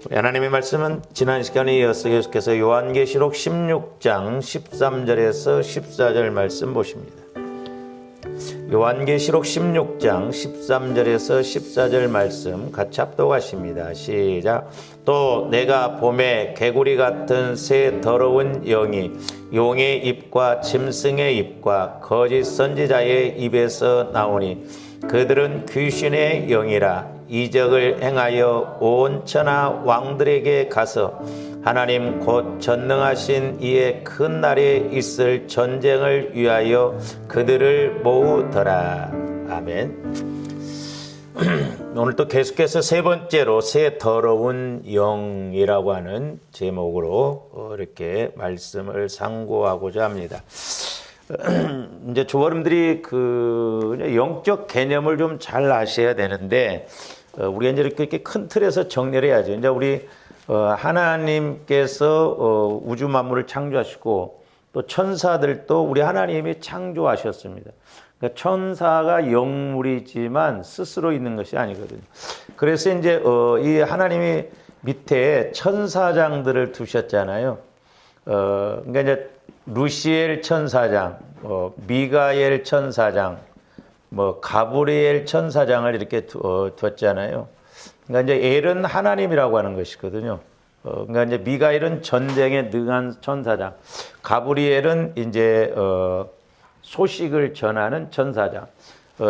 하나님의 말씀은 지난 시간에 이어서 계속해서 요한계시록 16장 13절에서 14절 말씀 보십니다. 요한계시록 16장 13절에서 14절 말씀 같이 합독하십니다. 시작. 또 내가 봄에 개구리 같은 새 더러운 영이 용의 입과 짐승의 입과 거짓 선지자의 입에서 나오니 그들은 귀신의 영이라 이적을 행하여 온 천하 왕들에게 가서 하나님 곧 전능하신 이의 큰 날에 있을 전쟁을 위하여 그들을 모으더라. 아멘. 오늘 또 계속해서 세 번째로 새 더러운 영이라고 하는 제목으로 이렇게 말씀을 상고하고자 합니다. 이제 조어른들이 그 영적 개념을 좀 잘 아셔야 되는데 우리가 이제 이렇게 큰 틀에서 정리를 해야죠. 이제 우리 하나님께서 우주 만물을 창조하시고 또 천사들도 우리 하나님이 창조하셨습니다. 그러니까 천사가 영물이지만 스스로 있는 것이 아니거든요. 그래서 이제 이 하나님이 밑에 천사장들을 두셨잖아요. 그러니까 이제 루시엘 천사장, 미가엘 천사장, 가브리엘 천사장을 이렇게 뒀잖아요. 그러니까 이제 엘은 하나님이라고 하는 것이거든요. 그러니까 이제 미가엘은 전쟁에 능한 천사장, 가브리엘은 이제 소식을 전하는 천사장.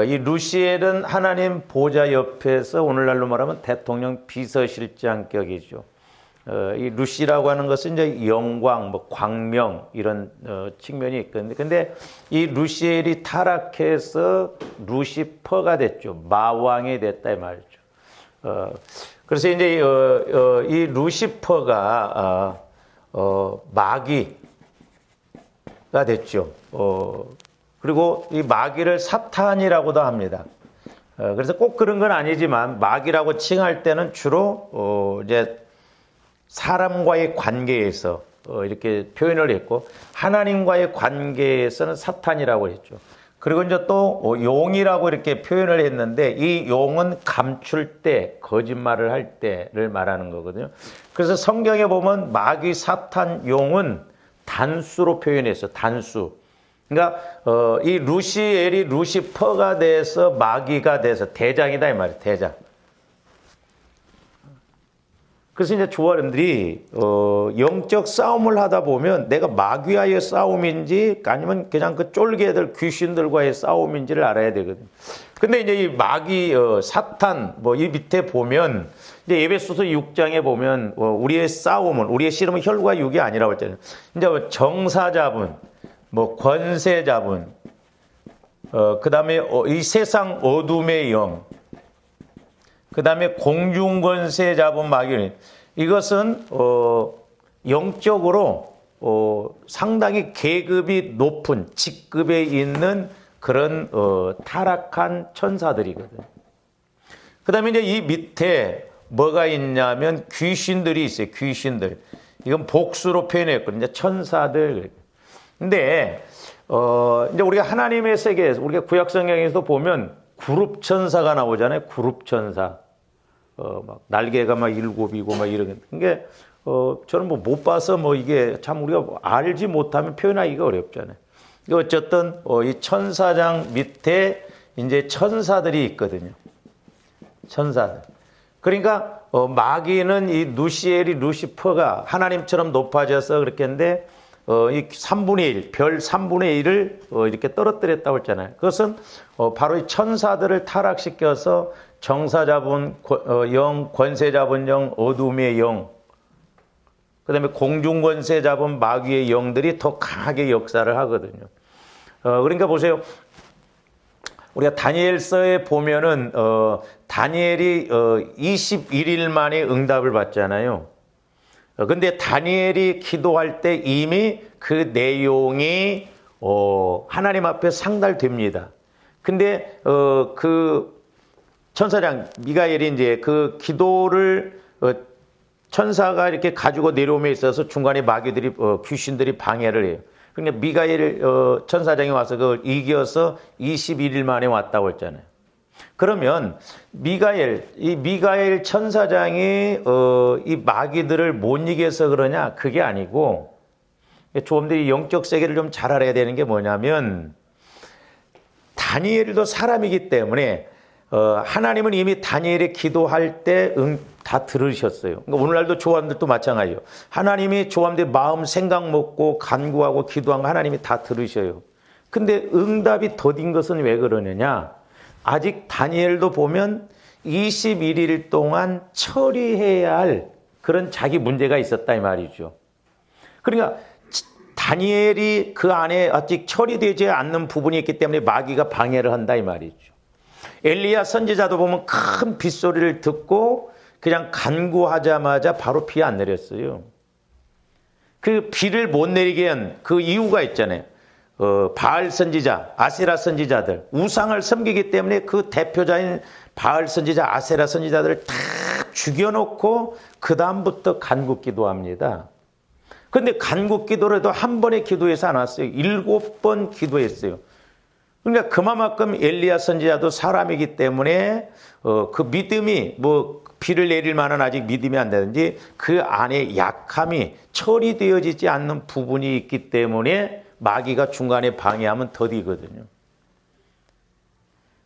이 루시엘은 하나님 보좌 옆에서 오늘날로 말하면 대통령 비서실장격이죠. 이 루시라고 하는 것은 이제 영광, 광명 이런 측면이 있거든요. 근데 이 루시엘이 타락해서 루시퍼가 됐죠. 마왕이 됐다 이 말이죠. 그래서 이제 이 루시퍼가 마귀가 됐죠. 그리고 이 마귀를 사탄이라고도 합니다. 그래서 꼭 그런 건 아니지만 마귀라고 칭할 때는 주로 이제 사람과의 관계에서 이렇게 표현을 했고 하나님과의 관계에서는 사탄이라고 했죠. 그리고 이제 또 용이라고 이렇게 표현을 했는데 이 용은 감출 때, 거짓말을 할 때를 말하는 거거든요. 그래서 성경에 보면 마귀, 사탄, 용은 단수로 표현했어. 단수. 그러니까 이 루시엘이 루시퍼가 돼서 마귀가 돼서 대장이다 이 말이에요. 대장. 그래서 이제 조아름들이 영적 싸움을 하다 보면 내가 마귀와의 싸움인지 아니면 그냥 그 쫄개들 귀신들과의 싸움인지를 알아야 되거든요. 근데 이제 이 마귀 사탄 이 밑에 보면 이제 에베소서 6장에 보면 우리의 싸움은 우리의 씨름은 혈과 육이 아니라고 했잖아요. 이제 정사 잡은 권세 잡은 그다음에 이 세상 어둠의 영 그 다음에 공중권세 잡은 마귀 이것은 영적으로 상당히 계급이 높은 직급에 있는 그런 타락한 천사들이거든요. 그 다음에 이제 이 밑에 뭐가 있냐면 귀신들이 있어요. 귀신들. 이건 복수로 표현했거든요. 천사들. 근데 이제 우리가 하나님의 세계에서 우리가 구약 성경에서 보면 그룹 천사가 나오잖아요. 그룹 천사. 막 날개가 막 7이고 막 이런 게 저는 못 봐서 이게 참 우리가 알지 못하면 표현하기가 어렵잖아요. 어쨌든 이 천사장 밑에 이제 천사들이 있거든요. 천사들. 그러니까 마귀는 이 루시엘이 루시퍼가 하나님처럼 높아져서 그렇게 했는데 이 3분의 1, 별 3분의 1을 이렇게 떨어뜨렸다고 했잖아요. 그것은 바로 이 천사들을 타락시켜서 정사 잡은 영, 권세 잡은 영, 어둠의 영, 그 다음에 공중권세 잡은 마귀의 영들이 더 강하게 역사를 하거든요. 그러니까 보세요. 우리가 다니엘서에 보면은 다니엘이 21일 만에 응답을 받잖아요. 근데 다니엘이 기도할 때 이미 그 내용이 하나님 앞에 상달됩니다. 근데 그 천사장 미가엘이 이제 그 기도를 천사가 이렇게 가지고 내려옴에 있어서 중간에 마귀들이 귀신들이 방해를 해요. 근데 미가엘 천사장이 와서 그걸 이겨서 21일 만에 왔다고 했잖아요. 그러면 이 미가엘 천사장이 이 마귀들을 못 이겨서 그러냐? 그게 아니고, 조범들이 영적 세계를 좀 잘 알아야 되는 게 뭐냐면, 다니엘도 사람이기 때문에 하나님은 이미 다니엘이 기도할 때 다 들으셨어요. 그러니까 오늘날도 조함들도 마찬가지예요. 하나님이 조함들 마음 생각 먹고 간구하고 기도한 거 하나님이 다 들으셔요. 근데 응답이 더딘 것은 왜 그러느냐? 아직 다니엘도 보면 21일 동안 처리해야 할 그런 자기 문제가 있었다 이 말이죠. 그러니까 다니엘이 그 안에 아직 처리되지 않는 부분이 있기 때문에 마귀가 방해를 한다 이 말이죠. 엘리야 선지자도 보면 큰 빗소리를 듣고 그냥 간구하자마자 바로 비 안 내렸어요. 그 비를 못 내리게 한 그 이유가 있잖아요. 바알 선지자, 아세라 선지자들, 우상을 섬기기 때문에 그 대표자인 바알 선지자, 아세라 선지자들을 다 죽여놓고 그 다음부터 간구 기도합니다. 그런데 간구 기도를 해도 한 번의 기도에서 안 왔어요. 7번 기도했어요. 그러니까 그만큼 엘리야 선지자도 사람이기 때문에 그 믿음이 뭐 비를 내릴 만한 아직 믿음이 안 되는지 그 안에 약함이 처리되어지지 않는 부분이 있기 때문에 마귀가 중간에 방해하면 더디거든요.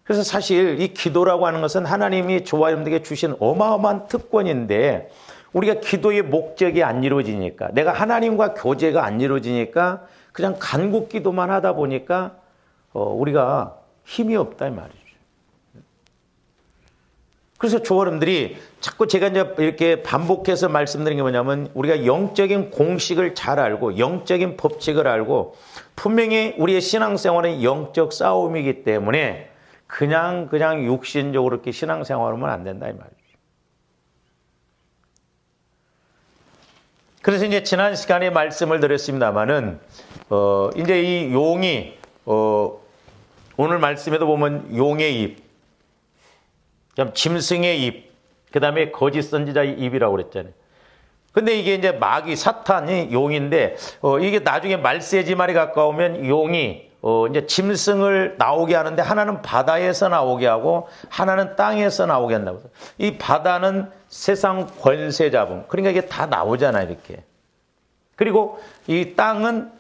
그래서 사실 이 기도라고 하는 것은 하나님이 저와 여러분들에게 주신 어마어마한 특권인데 우리가 기도의 목적이 안 이루어지니까 내가 하나님과 교제가 안 이루어지니까 그냥 간구 기도만 하다 보니까 우리가 힘이 없다 이 말이죠. 그래서 저와 여러분들이 자꾸 제가 이제 이렇게 반복해서 말씀드린 게 뭐냐면 우리가 영적인 공식을 잘 알고 영적인 법칙을 알고 분명히 우리의 신앙생활은 영적 싸움이기 때문에 그냥 육신적으로 이렇게 신앙생활하면 안 된다 이 말이죠. 그래서 이제 지난 시간에 말씀을 드렸습니다만은 이제 이 용이 오늘 말씀에도 보면 용의 입, 짐승의 입, 그 다음에 거짓 선지자의 입이라고 그랬잖아요. 근데 이게 이제 마귀, 사탄이 용인데, 이게 나중에 말세지 말에 가까우면 용이, 이제 짐승을 나오게 하는데 하나는 바다에서 나오게 하고 하나는 땅에서 나오게 한다고. 이 바다는 세상 권세 잡음. 그러니까 이게 다 나오잖아요, 이렇게. 그리고 이 땅은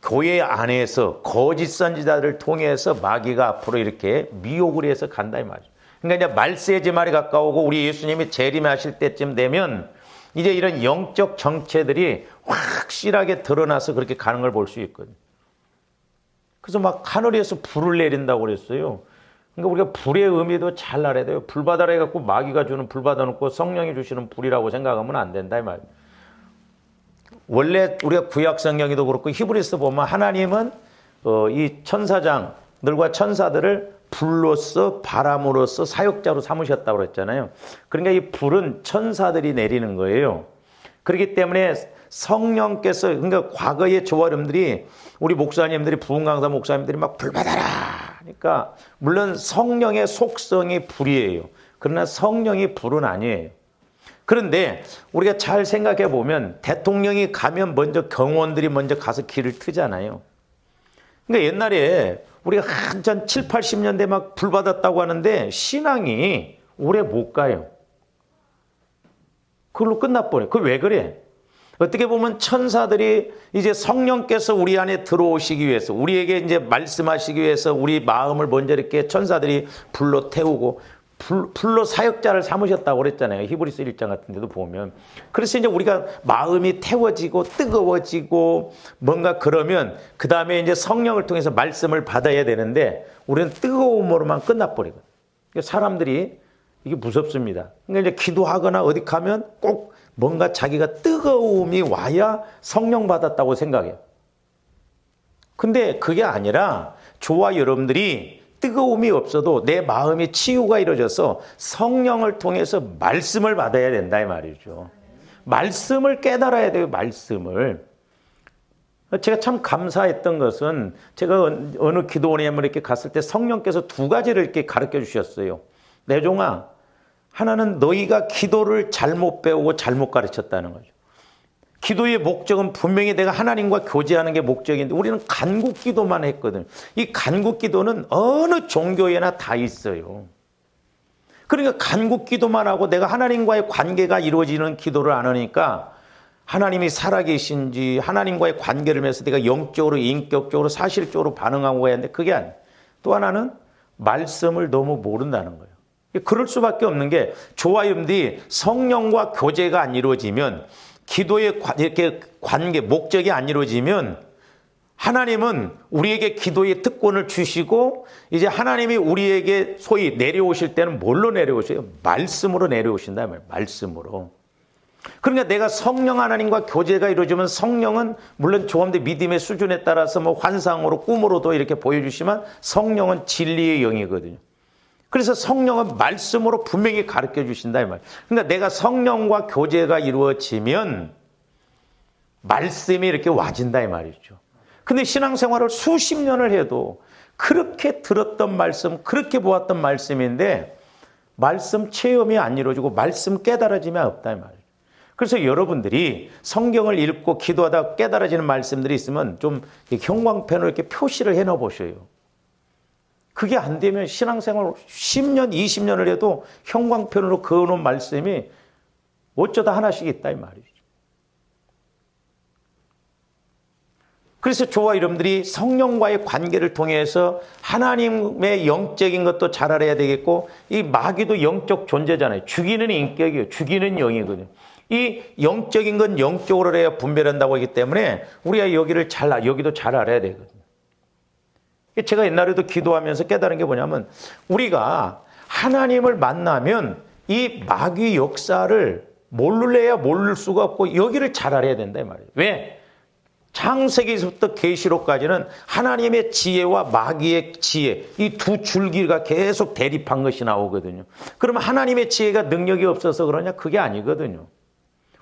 교회 안에서 거짓 선지자들을 통해서 마귀가 앞으로 이렇게 미혹을 해서 간다 이 말이죠. 그러니까 이제 말세지 말에 가까우고 우리 예수님이 재림하실 때쯤 되면 이제 이런 영적 정체들이 확실하게 드러나서 그렇게 가는 걸 볼 수 있거든요. 그래서 막 하늘에서 불을 내린다고 그랬어요. 그러니까 우리가 불의 의미도 잘 알아야 돼요. 불바다라 해갖고 마귀가 주는 불 받아놓고 성령이 주시는 불이라고 생각하면 안 된다 이 말이에요. 원래 우리가 구약 성경에도 그렇고 히브리서 보면 하나님은 이 천사장들과 천사들을 불로서 바람으로서 사역자로 삼으셨다고 그랬잖아요. 그러니까 이 불은 천사들이 내리는 거예요. 그렇기 때문에 성령께서 그러니까 과거의 저와 여러분들이 우리 목사님들이 부흥 강사 목사님들이 막 불 받아라 그러니까 물론 성령의 속성이 불이에요. 그러나 성령이 불은 아니에요. 그런데 우리가 잘 생각해 보면 대통령이 가면 먼저 경호원들이 먼저 가서 길을 트잖아요. 그러니까 옛날에 우리가 한참 7, 80년대 막 불 받았다고 하는데 신앙이 오래 못 가요. 그걸로 끝나버려요. 그게 왜 그래? 어떻게 보면 천사들이 이제 성령께서 우리 안에 들어오시기 위해서 우리에게 이제 말씀하시기 위해서 우리 마음을 먼저 이렇게 천사들이 불로 태우고 불로 사역자를 삼으셨다고 그랬잖아요. 히브리서 1장 같은 데도 보면. 그래서 이제 우리가 마음이 태워지고 뜨거워지고 뭔가 그러면 그 다음에 이제 성령을 통해서 말씀을 받아야 되는데 우리는 뜨거움으로만 끝나버리거든요. 사람들이 이게 무섭습니다. 그러니까 이제 기도하거나 어디 가면 꼭 뭔가 자기가 뜨거움이 와야 성령 받았다고 생각해요. 근데 그게 아니라 저와 여러분들이 뜨거움이 없어도 내 마음이 치유가 이루어져서 성령을 통해서 말씀을 받아야 된다 이 말이죠. 말씀을 깨달아야 돼요. 말씀을. 제가 참 감사했던 것은 제가 어느 기도원에 한번 이렇게 갔을 때 성령께서 두 가지를 이렇게 가르쳐 주셨어요. 내 종아, 하나는 너희가 기도를 잘못 배우고 잘못 가르쳤다는 거죠. 기도의 목적은 분명히 내가 하나님과 교제하는 게 목적인데 우리는 간구 기도만 했거든요. 이 간구 기도는 어느 종교에나 다 있어요. 그러니까 간구 기도만 하고 내가 하나님과의 관계가 이루어지는 기도를 안 하니까 하나님이 살아계신지 하나님과의 관계를 맺어서 내가 영적으로 인격적으로 사실적으로 반응하고 해야 하는데 그게 아니에요. 또 하나는 말씀을 너무 모른다는 거예요. 그럴 수밖에 없는 게 저와 여러분들이 성령과 교제가 안 이루어지면 기도의 이렇게 관계, 목적이 안 이루어지면 하나님은 우리에게 기도의 특권을 주시고 이제 하나님이 우리에게 소위 내려오실 때는 뭘로 내려오셔요? 말씀으로 내려오신다 말이에요. 말씀으로. 그러니까 내가 성령 하나님과 교제가 이루어지면 성령은 물론 조금의 믿음의 수준에 따라서 뭐 환상으로 꿈으로도 이렇게 보여주시면 성령은 진리의 영이거든요. 그래서 성령은 말씀으로 분명히 가르쳐 주신다 이 말이에요. 그러니까 내가 성령과 교제가 이루어지면 말씀이 이렇게 와진다 이 말이죠. 근데 신앙생활을 수십 년을 해도 그렇게 들었던 말씀, 그렇게 보았던 말씀인데 말씀 체험이 안 이루어지고 말씀 깨달아짐이 없다 이 말이에요. 그래서 여러분들이 성경을 읽고 기도하다 깨달아지는 말씀들이 있으면 좀 형광펜으로 이렇게 표시를 해놔 보셔요. 그게 안 되면 신앙생활 10년, 20년을 해도 형광펜으로 그어놓은 말씀이 어쩌다 하나씩 있다 이 말이죠. 그래서 저와 여러분들이 성령과의 관계를 통해서 하나님의 영적인 것도 잘 알아야 되겠고 이 마귀도 영적 존재잖아요. 죽이는 인격이에요. 죽이는 영이거든요. 이 영적인 건 영적으로 해야 분별한다고 하기 때문에 우리가 여기도 잘 알아야 되거든요. 제가 옛날에도 기도하면서 깨달은 게 뭐냐면 우리가 하나님을 만나면 이 마귀 역사를 모를래야 모를 수가 없고 여기를 잘 알아야 된다 이 말이에요. 왜? 창세기에서부터 계시록까지는 하나님의 지혜와 마귀의 지혜 이 두 줄기가 계속 대립한 것이 나오거든요. 그러면 하나님의 지혜가 능력이 없어서 그러냐? 그게 아니거든요.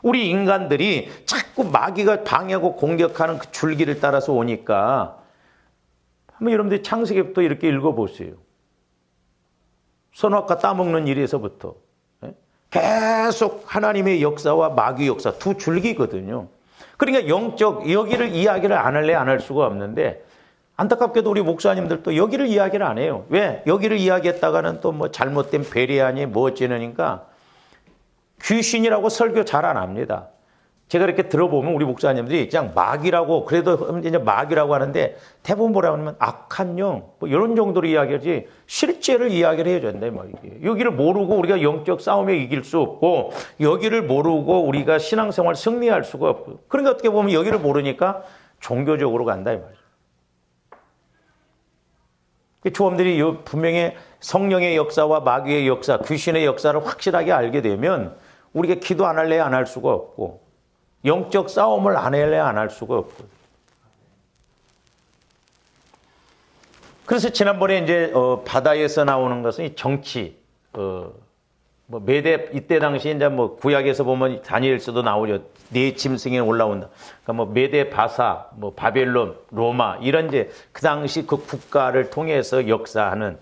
우리 인간들이 자꾸 마귀가 방해하고 공격하는 그 줄기를 따라서 오니까 한번 여러분들이 창세기부터 이렇게 읽어보세요. 선악과 따먹는 일에서부터 계속 하나님의 역사와 마귀 역사 두 줄기거든요. 그러니까 영적 여기를 이야기를 안 할래 안 할 수가 없는데 안타깝게도 우리 목사님들도 여기를 이야기를 안 해요. 왜? 여기를 이야기했다가는 또 뭐 잘못된 배려하니 뭐 어찌느니까 귀신이라고 설교 잘 안 합니다. 제가 이렇게 들어보면 우리 목사님들이 그냥 마귀라고 그래도 이제 마귀라고 하는데 대부분 뭐라고 하면 악한 영 뭐 이런 정도로 이야기하지 실제를 이야기를 해야 된다 뭐 이게. 여기를 모르고 우리가 영적 싸움에 이길 수 없고 여기를 모르고 우리가 신앙생활 승리할 수가 없고 그러니까 어떻게 보면 여기를 모르니까 종교적으로 간다 이 말이죠. 조험들이 분명히 성령의 역사와 마귀의 역사, 귀신의 역사를 확실하게 알게 되면 우리가 기도 안 할래 안 할 수가 없고 영적 싸움을 안 할래 안 할 수가 없고. 그래서 지난번에 이제 바다에서 나오는 것은 이 정치, 뭐 메대 이때 당시 이제 뭐 구약에서 보면 다니엘서도 나오죠. 네 짐승이 올라온다. 그러니까 뭐 메대 바사, 뭐 바벨론, 로마 이런 이제 그 당시 그 국가를 통해서 역사하는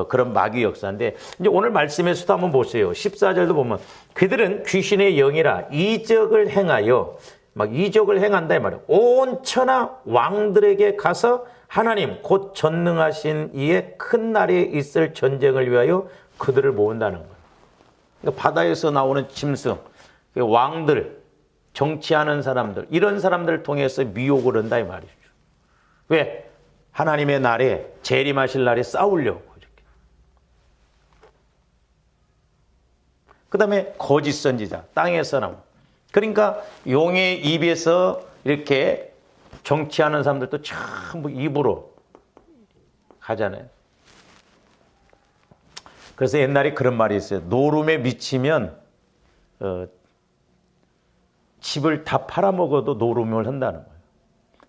그런 마귀 역사인데 이제 오늘 말씀에서도 한번 보세요. 14절도 보면 그들은 귀신의 영이라 이적을 행하여 막 이적을 행한다 이 말이에요. 온 천하 왕들에게 가서 하나님 곧 전능하신 이의 큰 날에 있을 전쟁을 위하여 그들을 모은다는 거예요. 그러니까 바다에서 나오는 짐승, 왕들, 정치하는 사람들 이런 사람들을 통해서 미혹을 한다 이 말이죠. 왜? 하나님의 날에 재림하실 날에 싸우려고. 그 다음에 거짓 선지자, 땅에서 나온. 그러니까 용의 입에서 이렇게 정치하는 사람들도 전부 입으로 가잖아요. 그래서 옛날에 그런 말이 있어요. 노름에 미치면 집을 다 팔아먹어도 노름을 한다는 거예요.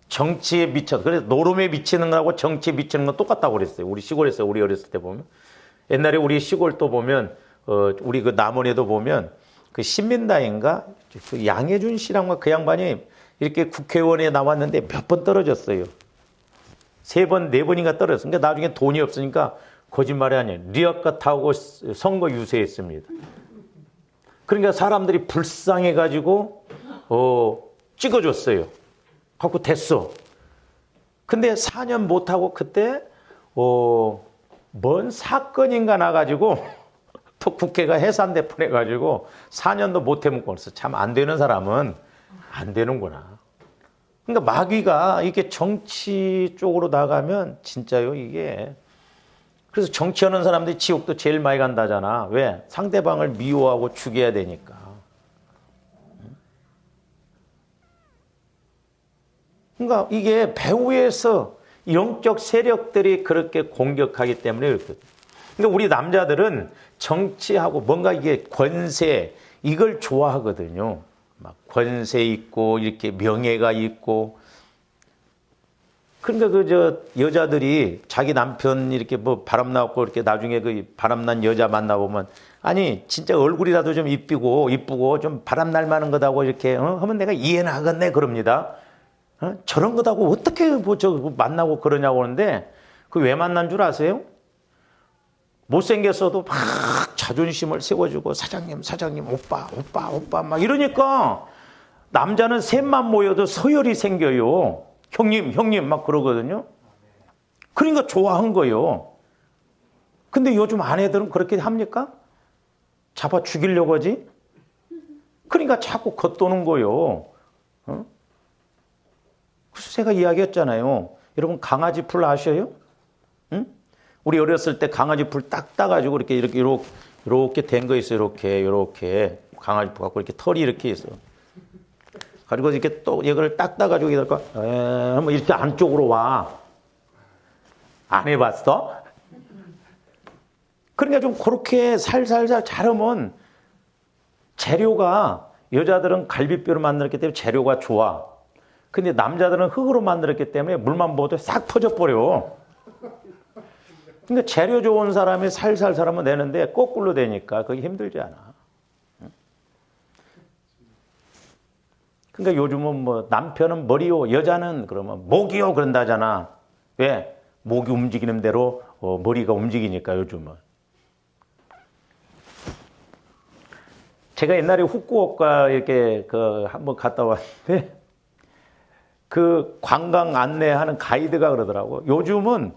정치에 미쳐. 그래서 노름에 미치는 거하고 정치에 미치는 건 똑같다고 그랬어요. 우리 시골에서 우리 어렸을 때 보면. 옛날에 우리 시골 또 보면 우리 그 남원에도 보면 그 신민다인가 그 양혜준 씨랑과 그 양반이 이렇게 국회의원에 나왔는데 몇 번 떨어졌어요. 3번, 4번인가 떨어졌어요. 그러니까 나중에 돈이 없으니까 거짓말이 아니에요. 리어카 타고 선거 유세했습니다. 그러니까 사람들이 불쌍해가지고 찍어줬어요. 갖고 됐어. 근데 4년 못하고 그때 뭔 사건인가 나가지고 또 국회가 해산돼 보내가지고 4년도 못 해먹고 있어. 참 안 되는 사람은 안 되는구나. 그러니까 마귀가 이게 정치 쪽으로 나가면 진짜요, 이게. 그래서 정치하는 사람들이 지옥도 제일 많이 간다잖아. 왜? 상대방을 미워하고 죽여야 되니까. 그러니까 이게 배후에서 영적 세력들이 그렇게 공격하기 때문에 그렇거든. 그러니까 우리 남자들은 정치하고 뭔가 이게 권세, 이걸 좋아하거든요. 막 권세 있고 이렇게 명예가 있고. 그러니까 여자들이 자기 남편 이렇게 뭐 바람나고 이렇게 나중에 그 바람난 여자 만나보면, 아니 진짜 얼굴이라도 좀 이쁘고 좀 바람날 만한 거다고 이렇게 하면 내가 이해는 하겠네 그럽니다. 저런 거다고 어떻게 뭐 만나고 그러냐고 하는데, 그 왜 만난 줄 아세요? 못생겼어도 막 자존심을 세워주고 사장님 오빠 막 이러니까 남자는 셋만 모여도 서열이 생겨요. 형님 막 그러거든요. 그러니까 좋아한 거예요. 근데 요즘 아내들은 그렇게 합니까? 잡아 죽이려고 하지? 그러니까 자꾸 겉도는 거예요. 그래서 제가 이야기했잖아요. 여러분 강아지 풀 아셔요? 응? 우리 어렸을 때 강아지 풀 딱 따가지고 이렇게 된 거 있어요. 이렇게 강아지 풀 갖고 이렇게 털이 이렇게 있어. 그리고 이렇게 또 이걸 딱 따가지고 이렇게 안쪽으로 와. 안 해봤어? 그러니까 좀 그렇게 살살살 자르면 재료가, 여자들은 갈비뼈로 만들었기 때문에 재료가 좋아. 근데 남자들은 흙으로 만들었기 때문에 물만 부어도 싹 터져버려. 그러니까 재료 좋은 사람이 살살 하면 되는데 거꾸로 되니까 그게 힘들지 않아. 그러니까 요즘은 뭐 남편은 머리요, 여자는 그러면 목이요 그런다잖아. 왜? 목이 움직이는 대로 머리가 움직이니까 요즘은. 제가 옛날에 후쿠오카 이렇게 한번 갔다 왔는데, 그 관광 안내하는 가이드가 그러더라고. 요즘은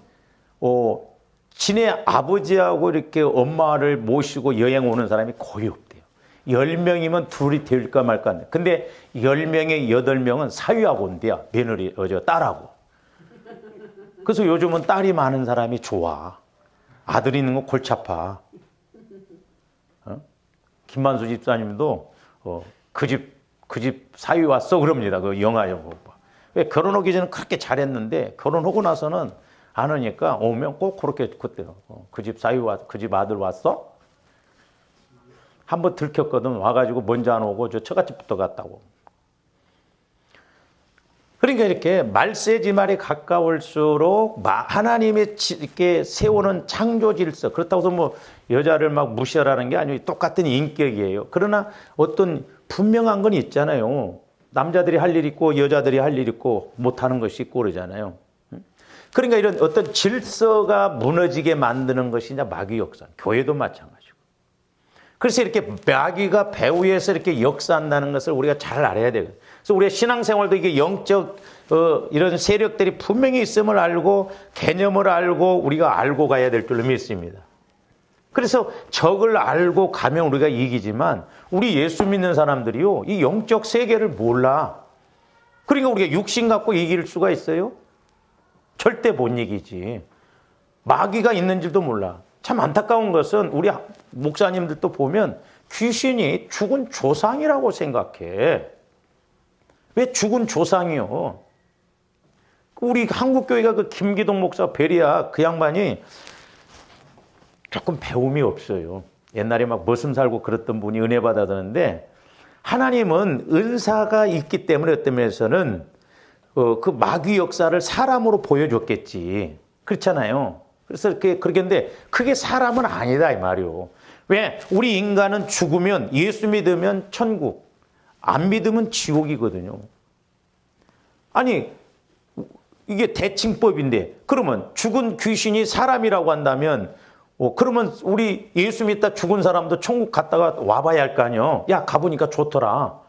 지네 아버지하고 이렇게 엄마를 모시고 여행 오는 사람이 거의 없대요. 10명이면 둘이 될까 말까. 근데 10명에 8명은 사위하고 온대요. 며느리, 딸하고. 그래서 요즘은 딸이 많은 사람이 좋아. 아들 있는 거 골치 아파. 김만수 집사님도 그 집 사위 왔어 그럽니다. 그 영화 보고. 왜? 결혼하기 전에 그렇게 잘했는데 결혼하고 나서는 안 하니까 오면 꼭 그렇게 그때요. 그 집 사위 그 집 아들 왔어? 한번 들켰거든. 와가지고 먼저 안 오고 저 처갓집부터 갔다고. 그러니까 이렇게 말세지 말이 가까울수록 하나님이 이렇게 세우는 창조 질서, 그렇다고 해서 뭐 여자를 막 무시하라는 게 아니고 똑같은 인격이에요. 그러나 어떤 분명한 건 있잖아요. 남자들이 할 일 있고 여자들이 할 일 있고 못하는 것이 있고 그러잖아요. 그러니까 이런 어떤 질서가 무너지게 만드는 것이 이제 마귀 역사. 교회도 마찬가지고. 그래서 이렇게 마귀가 배후에서 이렇게 역사한다는 것을 우리가 잘 알아야 되거든요. 그래서 우리의 신앙생활도 이게 영적 이런 세력들이 분명히 있음을 알고 개념을 알고 우리가 알고 가야 될 줄로 믿습니다. 그래서 적을 알고 가면 우리가 이기지만 우리 예수 믿는 사람들이요, 이 영적 세계를 몰라. 그러니까 우리가 육신 갖고 이길 수가 있어요? 절대 못 이기지. 마귀가 있는 줄도 몰라. 참 안타까운 것은 우리 목사님들도 보면 귀신이 죽은 조상이라고 생각해. 왜 죽은 조상이요? 우리 한국교회가 그 김기동 목사 베리아 그 양반이 조금 배움이 없어요. 옛날에 막 머슴 살고 그랬던 분이 은혜 받았는데, 하나님은 은사가 있기 때문에 어떤 면에서는 그 마귀 역사를 사람으로 보여줬겠지. 그렇잖아요. 그래서 그러겠는데 그게 사람은 아니다 이 말이요. 왜? 우리 인간은 죽으면 예수 믿으면 천국, 안 믿으면 지옥이거든요. 아니 이게 대칭법인데, 그러면 죽은 귀신이 사람이라고 한다면 그러면 우리 예수 믿다 죽은 사람도 천국 갔다가 와봐야 할 거 아니에요. 야 가보니까 좋더라.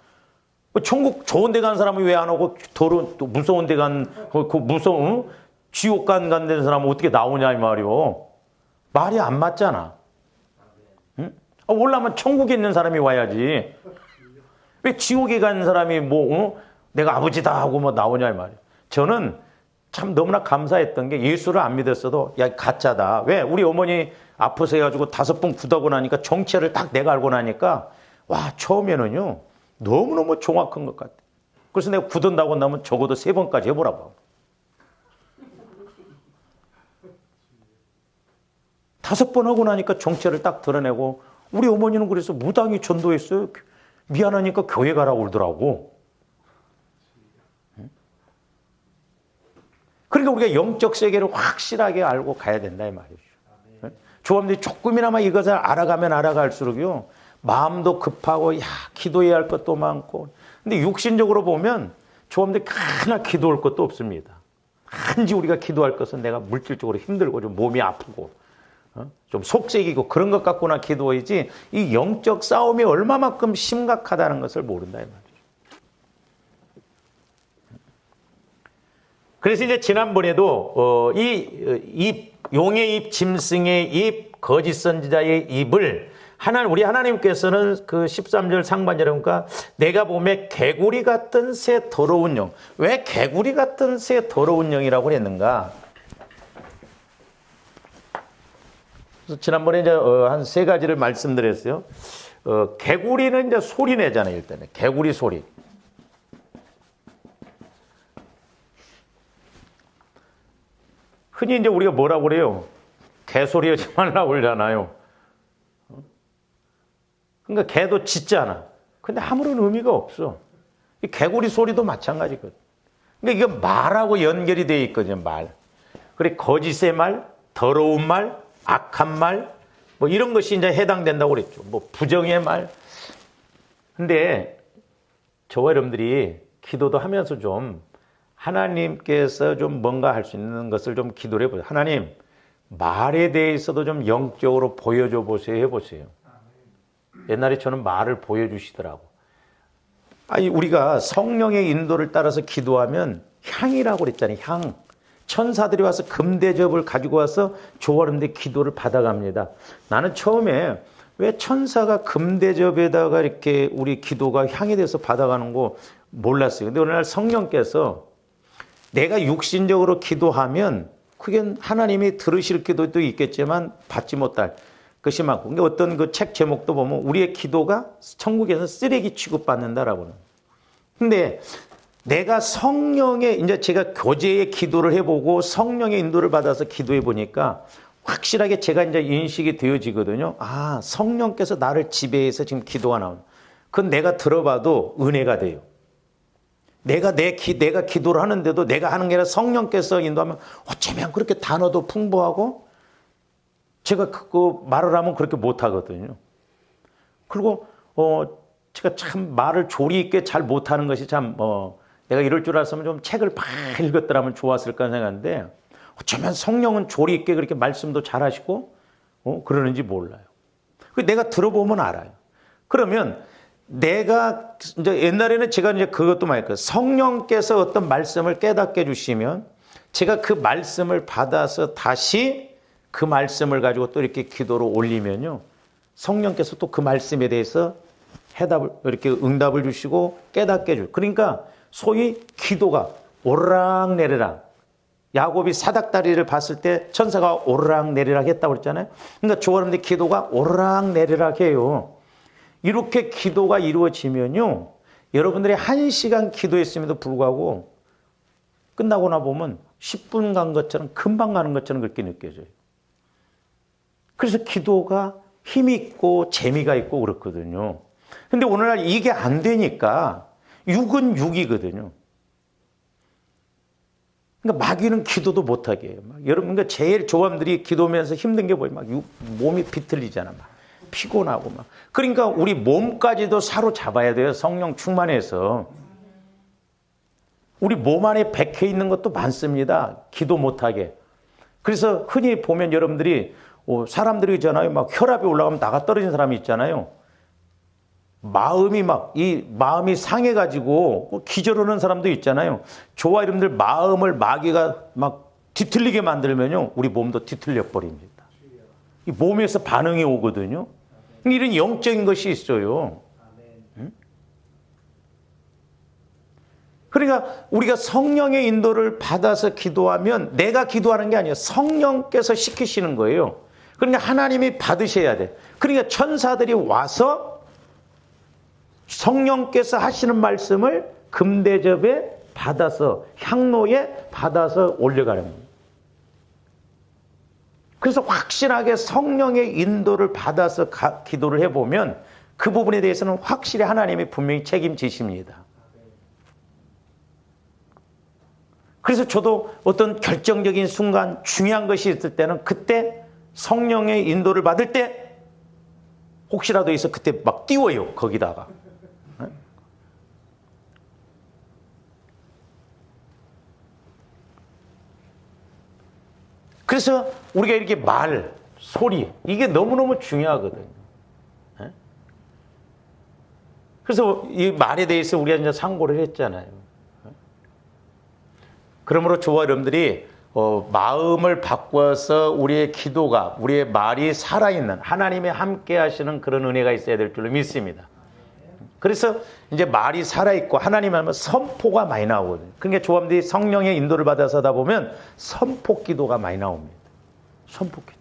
천국 좋은 데 간 사람이 왜 안 오고 더러운 또 무서운 데 간 그 무서운 지옥 간 사람은 어떻게 나오냐 이 말이요. 말이 안 맞잖아. 응? 올라면 천국에 있는 사람이 와야지. 왜 지옥에 간 사람이 내가 아버지다 하고 나오냐 이 말이에요. 저는 참 너무나 감사했던 게 예수를 안 믿었어도 야 가짜다. 왜? 우리 어머니 아프서 해가지고 5번 굳하고 나니까 정체를 딱 내가 알고 나니까 와 처음에는요 너무너무 정확한 것 같아. 그래서 내가 굳은다고 나면 적어도 3번까지 해보라고. 5번 하고 나니까 정체를 딱 드러내고 우리 어머니는 그래서 무당이 전도했어요. 미안하니까 교회 가라고 그러더라고. 그러니까 우리가 영적 세계를 확실하게 알고 가야 된다 이 말이죠. 조합들이 조금이나마 이것을 알아가면 알아갈수록요 마음도 급하고 기도해야 할 것도 많고 근데 육신적으로 보면 조합들이 하나 기도할 것도 없습니다. 한지 우리가 기도할 것은 내가 물질적으로 힘들고 좀 몸이 아프고 좀 속색이고 그런 것 갖고나 기도하지 이 영적 싸움이 얼마만큼 심각하다는 것을 모른다 이 말이죠. 그래서 이제 지난번에도 이 용의 입, 짐승의 입, 거짓 선지자의 입을 우리 하나님께서는 그 13절 상반절에 보니까 내가 보면 개구리 같은 새 더러운 영. 왜 개구리 같은 새 더러운 영이라고 했는가? 그래서 지난번에 이제 한 3가지를 말씀드렸어요. 개구리는 이제 소리 내잖아요, 일단은. 개구리 소리. 흔히 이제 우리가 뭐라고 그래요? 개소리 하지 말라고 그러잖아요. 그러니까 개도 짖잖아. 근데 아무런 의미가 없어. 이 개구리 소리도 마찬가지거든. 그러니까 이게 말하고 연결이 되어 있거든요, 말. 그래, 거짓의 말, 더러운 말, 악한 말, 이런 것이 이제 해당된다고 그랬죠. 부정의 말. 근데 저와 여러분들이 기도도 하면서 좀 하나님께서 좀 뭔가 할 수 있는 것을 좀 기도를 해보세요. 하나님, 말에 대해서도 좀 영적으로 보여줘 보세요. 해보세요. 옛날에 저는 말을 보여주시더라고. 우리가 성령의 인도를 따라서 기도하면 향이라고 그랬잖아요. 향. 천사들이 와서 금대접을 가지고 와서 조화른데 기도를 받아갑니다. 나는 처음에 왜 천사가 금대접에다가 이렇게 우리 기도가 향이 돼서 받아가는 거 몰랐어요. 근데 어느 날 성령께서 내가 육신적으로 기도하면 그게 하나님이 들으실 기도도 있겠지만 받지 못할 것이 많고. 근데 어떤 그 책 제목도 보면 우리의 기도가 천국에서 쓰레기 취급받는다라고는. 근데 내가 성령의 이제 제가 교제의 기도를 해보고 성령의 인도를 받아서 기도해 보니까 확실하게 제가 이제 인식이 되어지거든요. 성령께서 나를 지배해서 지금 기도가 나오는. 그건 내가 들어봐도 은혜가 돼요. 내가 기도를 하는데도 내가 하는 게 아니라 성령께서 인도하면 어쩌면 그렇게 단어도 풍부하고 제가 그 말을 하면 그렇게 못하거든요. 그리고 제가 참 말을 조리 있게 잘 못하는 것이 참 내가 이럴 줄 알았으면 좀 책을 많이 읽었더라면 좋았을까 생각하는데 어쩌면 성령은 조리 있게 그렇게 말씀도 잘 하시고 그러는지 몰라요. 내가 들어보면 알아요. 그러면 내가 이제 옛날에는 제가 이제 그것도 많이 했거든요. 성령께서 어떤 말씀을 깨닫게 해주시면 제가 그 말씀을 받아서 다시 그 말씀을 가지고 또 이렇게 기도로 올리면요. 성령께서 또 그 말씀에 대해서 이렇게 응답을 주시고 깨닫게 해줘요. 그러니까 소위 기도가 오르락내리락. 야곱이 사닥다리를 봤을 때 천사가 오르락내리락 했다고 그랬잖아요. 그러니까 조화른데 기도가 오르락내리락 해요. 이렇게 기도가 이루어지면요. 여러분들이 1시간 기도했음에도 불구하고 끝나고 나 보면 10분 간 것처럼 금방 가는 것처럼 그렇게 느껴져요. 그래서 기도가 힘이 있고 재미가 있고 그렇거든요. 근데 오늘날 이게 안 되니까 6은 6이거든요. 그러니까 마귀는 기도도 못하게 해요. 여러분, 그러니까 제일 조함들이 기도하면서 힘든 게 뭐예요? 몸이 비틀리잖아. 피곤하고 막. 그러니까 우리 몸까지도 사로잡아야 돼요. 성령 충만해서. 우리 몸 안에 박혀 있는 것도 많습니다. 기도 못하게. 그래서 흔히 보면 여러분들이 사람들이 있잖아요. 막 혈압이 올라가면 나가 떨어진 사람이 있잖아요. 마음이 상해가지고 기절하는 사람도 있잖아요. 저와 여러분들 마음을 마귀가 막 뒤틀리게 만들면요. 우리 몸도 뒤틀려 버립니다. 이 몸에서 반응이 오거든요. 이런 영적인 것이 있어요. 그러니까 우리가 성령의 인도를 받아서 기도하면 내가 기도하는 게 아니에요. 성령께서 시키시는 거예요. 그러니까 하나님이 받으셔야 돼. 그러니까 천사들이 와서 성령께서 하시는 말씀을 금대접에 받아서 향로에 받아서 올려가는 거예요. 그래서 확실하게 성령의 인도를 받아서 기도를 해보면 그 부분에 대해서는 확실히 하나님이 분명히 책임지십니다. 그래서 저도 어떤 결정적인 순간 중요한 것이 있을 때는 그때 성령의 인도를 받을 때 혹시라도 있어 그때 막 띄워요. 거기다가. 그래서 우리가 이렇게 말, 소리 이게 너무너무 중요하거든요. 그래서 이 말에 대해서 우리가 이제 상고를 했잖아요. 그러므로 저와 여러분들이 마음을 바꿔서 우리의 기도가, 우리의 말이 살아있는 하나님의 함께 하시는 그런 은혜가 있어야 될 줄로 믿습니다. 그래서 이제 말이 살아있고 하나님 하면 선포가 많이 나오거든요. 그러니까 조합들이 성령의 인도를 받아서 하다 보면 선포 기도가 많이 나옵니다. 선포 기도.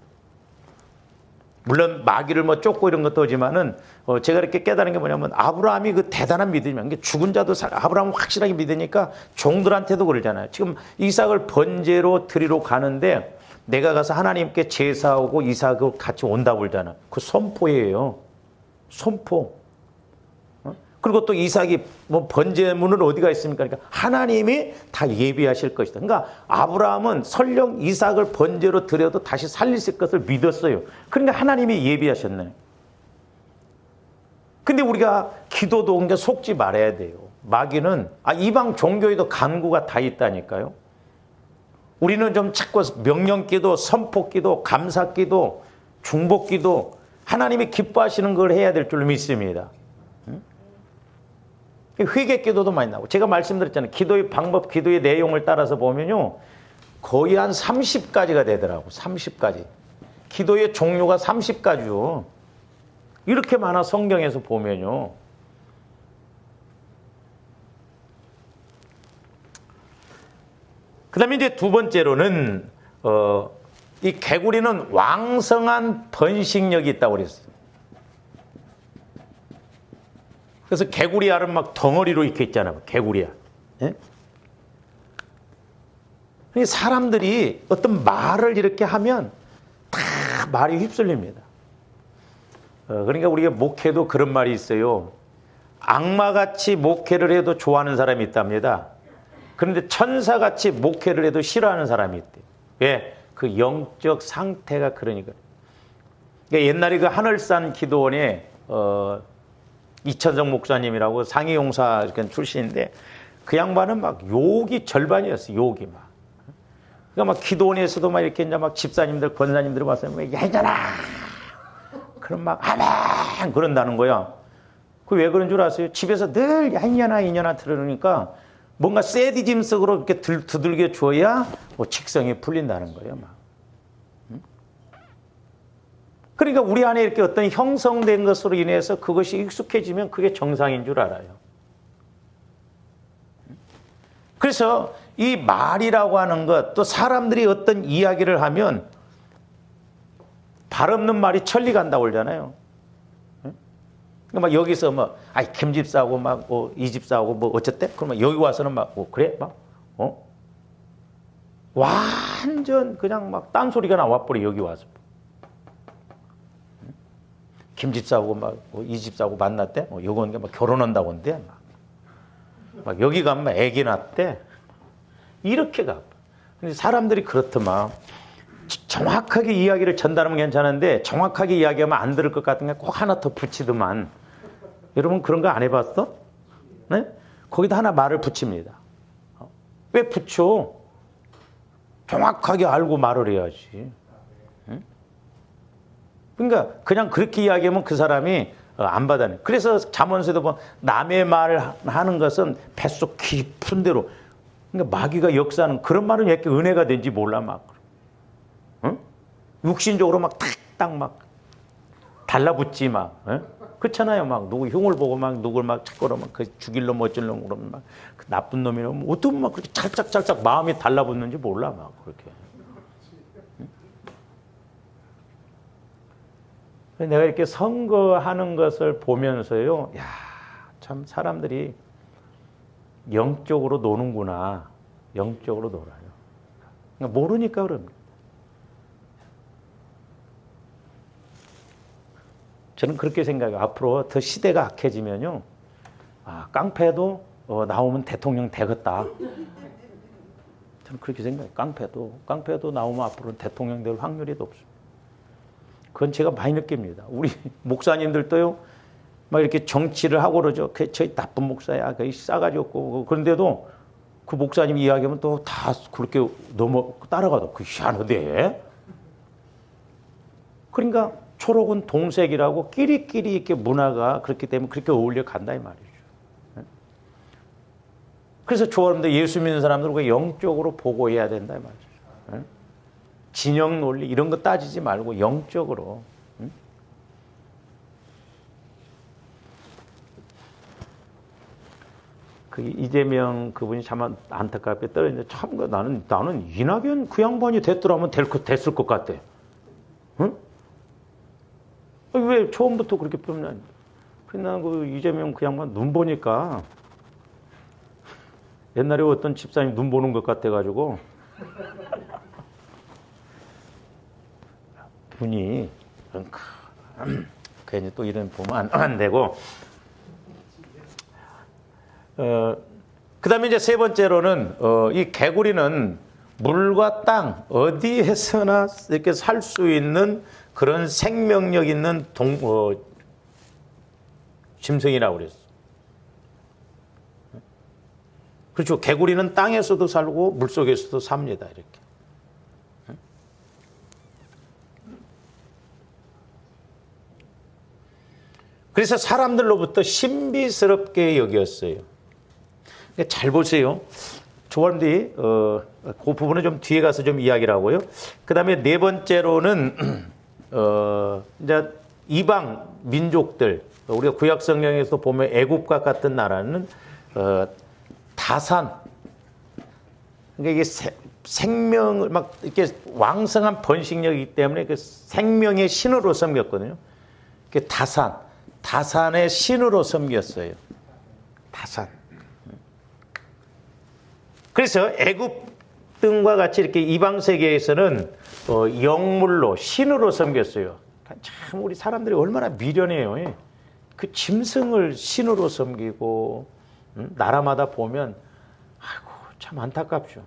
물론 마귀를 뭐 쫓고 이런 것도 하지만은 제가 이렇게 깨달은 게 뭐냐면 아브라함이 그 대단한 믿음이면 죽은 자도 아브라함은 확실하게 믿으니까 종들한테도 그러잖아요. 지금 이삭을 번제로 드리러 가는데 내가 가서 하나님께 제사하고 이삭을 같이 온다고 그러잖아. 그 선포예요. 선포. 그리고 또 이삭이 뭐 번제물은 어디가 있습니까? 그러니까 하나님이 다 예비하실 것이다. 그러니까 아브라함은 설령 이삭을 번제로 드려도 다시 살리실 것을 믿었어요. 그러니까 하나님이 예비하셨네. 근데 우리가 기도도 그러니까 속지 말아야 돼요. 마귀는 이방 종교에도 간구가 다 있다니까요. 우리는 좀 자꾸 명령기도, 선포기도, 감사기도, 중복기도 하나님이 기뻐하시는 걸 해야 될 줄 믿습니다. 회개 기도도 많이 나오고 제가 말씀드렸잖아요. 기도의 방법, 기도의 내용을 따라서 보면요. 거의 한 30가지가 되더라고. 30가지. 기도의 종류가 30가지요. 이렇게 많아 성경에서 보면요. 그 다음에 이제 두 번째로는 이 개구리는 왕성한 번식력이 있다고 그랬어요. 그래서 개구리알은 막 덩어리로 이렇게 있잖아요. 개구리알. 예? 사람들이 어떤 말을 이렇게 하면 다 말이 휩쓸립니다. 그러니까 우리가 목회도 그런 말이 있어요. 악마같이 목회를 해도 좋아하는 사람이 있답니다. 그런데 천사같이 목회를 해도 싫어하는 사람이 있대요. 왜? 그 영적 상태가 그러니까. 그러니까 옛날에 그 하늘산 기도원에 이천성 목사님이라고 상위용사 출신인데 그 양반은 막 욕이 절반이었어요. 욕이 막. 그러니까 막 기도원에서도 막 이렇게 이제 막 집사님들, 권사님들이 와서 야 이잖아. 그럼 막 아멘 그런다는 거야. 그 왜 그런 줄 아세요? 집에서 늘 야 이년아 이년아 들으니까 뭔가 새디짐석으로 이렇게 두들겨 줘야 뭐 직성이 풀린다는 거예요. 막. 그러니까 우리 안에 이렇게 어떤 형성된 것으로 인해서 그것이 익숙해지면 그게 정상인 줄 알아요. 그래서 이 말이라고 하는 것, 또 사람들이 어떤 이야기를 하면 발 없는 말이 천리 간다고 그러잖아요. 그러니까 막 여기서 뭐, 김 집사하고 막, 이 집사하고 뭐 어쨌대? 그러면 여기 와서는 막, 그래? 막, 완전 그냥 막 딴소리가 나와버려, 여기 와서. 김 집사하고 막, 이 집사하고 만났대? 요건 막 결혼한다고 한대? 막 여기 가면 막 애기 낳대? 이렇게 가. 근데 사람들이 그렇더만. 정확하게 이야기를 전달하면 괜찮은데 정확하게 이야기하면 안 들을 것 같은 게 꼭 하나 더 붙이더만. 여러분 그런 거 안 해봤어? 네? 거기다 하나 말을 붙입니다. 왜 붙여? 정확하게 알고 말을 해야지. 응? 그러니까 그냥 그렇게 이야기하면 그 사람이 안 받아내. 그래서 잠언서에도 보면 남의 말을 하는 것은 뱃속 깊은 데로. 그러니까 마귀가 역사하는 그런 말은 왜 이렇게 은혜가 된지 몰라 막. 응? 육신적으로 막 탁탁 막 달라붙지 막. 그렇잖아요. 막 누구 흉을 보고 막 누굴 막 찾고로 막 그 죽일 놈 어쩔 놈 그러면 막 그 나쁜 놈이라면 어떻게 막 그렇게 찰싹찰싹 마음이 달라붙는지 몰라 막 그렇게. 내가 이렇게 선거하는 것을 보면서요, 야, 참 사람들이 영적으로 노는구나. 영적으로 놀아요. 그러니까 모르니까 그럽니다. 저는 그렇게 생각해요. 앞으로 더 시대가 악해지면요, 깡패도 나오면 대통령 되겠다. 저는 그렇게 생각해요. 깡패도 나오면 앞으로는 대통령 될 확률이 더 없어요. 그건 제가 많이 느낍니다. 우리 목사님들도요, 막 이렇게 정치를 하고 그러죠. 저희 나쁜 목사야. 그 싸가지 없고. 그런데도 그 목사님 이야기하면 또 다 그렇게 따라가도 그 희한하대. 그러니까 초록은 동색이라고 끼리끼리 이렇게 문화가 그렇기 때문에 그렇게 어울려 간다 이 말이죠. 그래서 좋아하는데 예수 믿는 사람들은 영적으로 보고해야 된다 이 말이죠. 진영 논리 이런 거 따지지 말고 영적으로. 그 이재명 그분이 참 안타깝게 떨어졌는데 참 나는 이낙연 그 양반이 됐더라면 됐을 것 같아. 응? 왜 처음부터 그렇게 표현하냐? 그래서 나는 그 이재명 그 양반 눈 보니까 옛날에 어떤 집사님 눈 보는 것 같아가지고 분이 괜히 또 이런 보면 안 되고. 그 다음에 이제 세 번째로는, 이 개구리는 물과 땅, 어디에서나 이렇게 살 수 있는 그런 생명력 있는 짐승이라고 그랬어. 그렇죠. 개구리는 땅에서도 살고 물속에서도 삽니다. 이렇게. 그래서 사람들로부터 신비스럽게 여겼어요. 잘 보세요. 조원디, 그 부분은 좀 뒤에 가서 좀 이야기를 하고요. 그 다음에 네 번째로는, 이제 이방 민족들, 우리가 구약 성경에서 보면 애굽과 같은 나라는, 다산. 그러니까 이게 생명을 막 이렇게 왕성한 번식력이기 때문에 그 생명의 신으로 섬겼거든요. 다산의 신으로 섬겼어요. 다산. 그래서 애굽 등과 같이 이렇게 이방 세계에서는 영물로 신으로 섬겼어요. 참 우리 사람들이 얼마나 미련해요. 그 짐승을 신으로 섬기고 나라마다 보면 아이고 참 안타깝죠.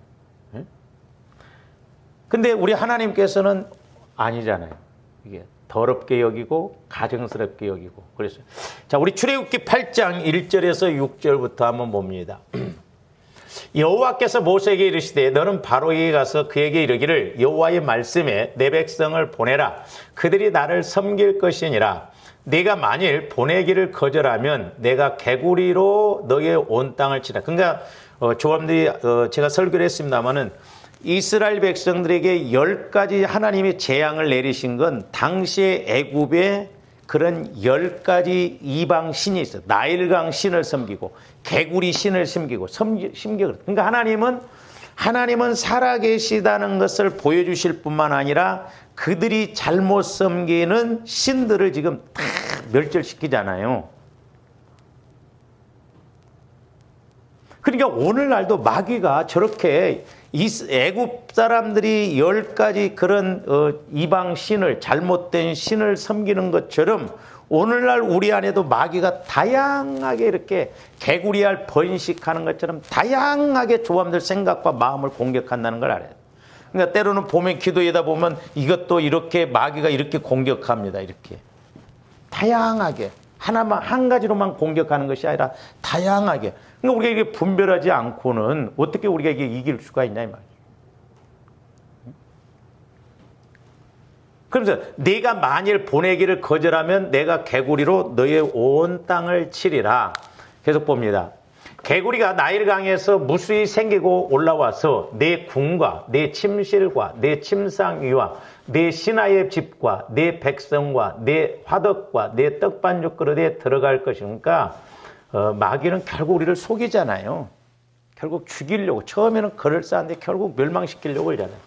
근데 우리 하나님께서는 아니잖아요. 이게 더럽게 여기고 가증스럽게 여기고. 그래서 자, 우리 출애굽기 8장 1절에서 6절부터 한번 봅니다. 여호와께서 모세에게 이르시되 너는 바로에게 가서 그에게 이르기를 여호와의 말씀에 내 백성을 보내라. 그들이 나를 섬길 것이니라. 네가 만일 보내기를 거절하면 내가 개구리로 너의 온 땅을 치라. 그러니까 조합들이 제가 설교를 했습니다마는 이스라엘 백성들에게 10가지 하나님의 재앙을 내리신 건 당시의 애굽에 그런 10가지 이방 신이 있어요. 나일강 신을 섬기고 개구리 신을 섬기고 그러니까 하나님은 살아계시다는 것을 보여주실 뿐만 아니라 그들이 잘못 섬기는 신들을 지금 다 멸절시키잖아요. 그러니까 오늘날도 마귀가 저렇게 애굽 사람들이 10가지 그런 이방 신을 잘못된 신을 섬기는 것처럼 오늘날 우리 안에도 마귀가 다양하게 이렇게 개구리알 번식하는 것처럼 다양하게 조합들 생각과 마음을 공격한다는 걸 알아요. 그러니까 때로는 보면 기도하다 보면 이것도 이렇게 마귀가 이렇게 공격합니다. 이렇게 다양하게 한 가지로만 공격하는 것이 아니라 다양하게. 그러니까 우리가 이게 분별하지 않고는 어떻게 우리가 이게 이길 수가 있냐 이 말이에요. 그러면서 네가 만일 보내기를 거절하면 내가 개구리로 너의 온 땅을 치리라. 계속 봅니다. 개구리가 나일강에서 무수히 생기고 올라와서 내 궁과 내 침실과 내 침상 위와 내 신하의 집과 내 백성과 내 화덕과 내 떡반죽 그릇에 들어갈 것이니까 마귀는 결국 우리를 속이잖아요. 결국 죽이려고 처음에는 그럴싸한데 결국 멸망시키려고 하잖아요.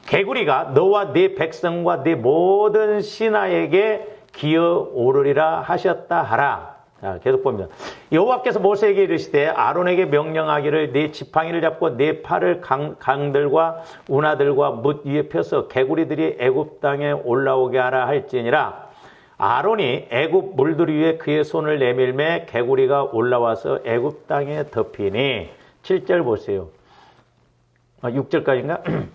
개구리가 너와 네 백성과 네 모든 신하에게 기어오르리라 하셨다 하라. 자, 계속 봅니다. 여호와께서 모세에게 이르시되 아론에게 명령하기를 네 지팡이를 잡고 네 팔을 강들과 운하들과 뭇 위에 펴서 개구리들이 애굽 땅에 올라오게 하라 할지니라. 아론이 애굽 물들 위에 그의 손을 내밀매 개구리가 올라와서 애굽 땅에 덮이니. 7절 보세요. 6절까지인가?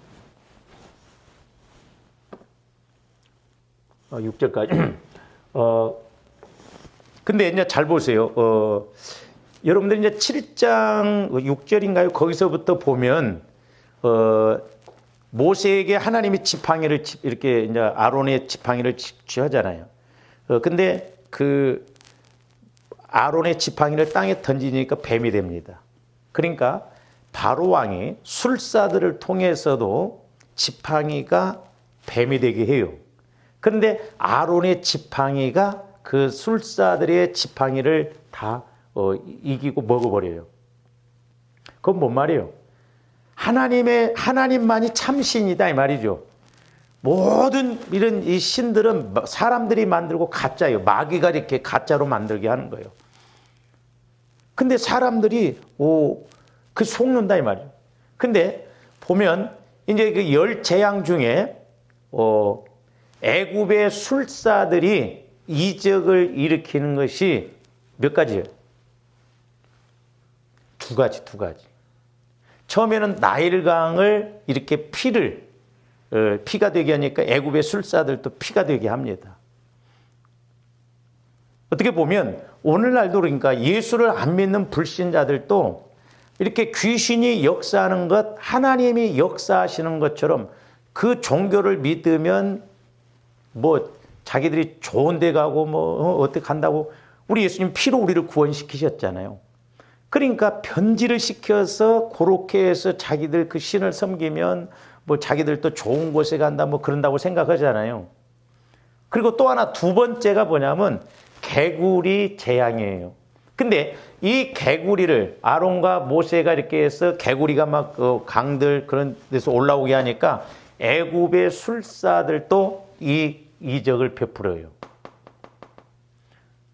6절까지. 근데 이제 잘 보세요. 여러분들 이제 7장 6절인가요? 거기서부터 보면, 모세에게 하나님이 지팡이를 이렇게 이제 아론의 지팡이를 취하잖아요. 근데 그 아론의 지팡이를 땅에 던지니까 뱀이 됩니다. 그러니까 바로 왕이 술사들을 통해서도 지팡이가 뱀이 되게 해요. 그런데 아론의 지팡이가 그 술사들의 지팡이를 다 이기고 먹어버려요. 그건 뭔 말이에요? 하나님만이 참신이다 이 말이죠. 모든 이런 이 신들은 사람들이 만들고 가짜예요. 마귀가 이렇게 가짜로 만들게 하는 거예요. 근데 사람들이 그 속는다 이 말이에요. 근데 보면 이제 그 10재앙 중에 애굽의 술사들이 이적을 일으키는 것이 몇 가지예요? 두 가지. 처음에는 나일강을 이렇게 피가 되게 하니까 애굽의 술사들도 피가 되게 합니다. 어떻게 보면 오늘날도 그러니까 예수를 안 믿는 불신자들도 이렇게 귀신이 역사하는 것, 하나님이 역사하시는 것처럼 그 종교를 믿으면 뭐 자기들이 좋은 데 가고 뭐 어떻게 간다고 우리 예수님 피로 우리를 구원시키셨잖아요. 그러니까 변질을 시켜서 그렇게 해서 자기들 그 신을 섬기면 뭐 자기들도 좋은 곳에 간다 뭐 그런다고 생각하잖아요. 그리고 또 하나 두 번째가 뭐냐면 개구리 재앙이에요. 근데 이 개구리를 아론과 모세가 이렇게 해서 개구리가 막 강들 그런 데서 올라오게 하니까 애굽의 술사들도 이 이적을 베풀어요.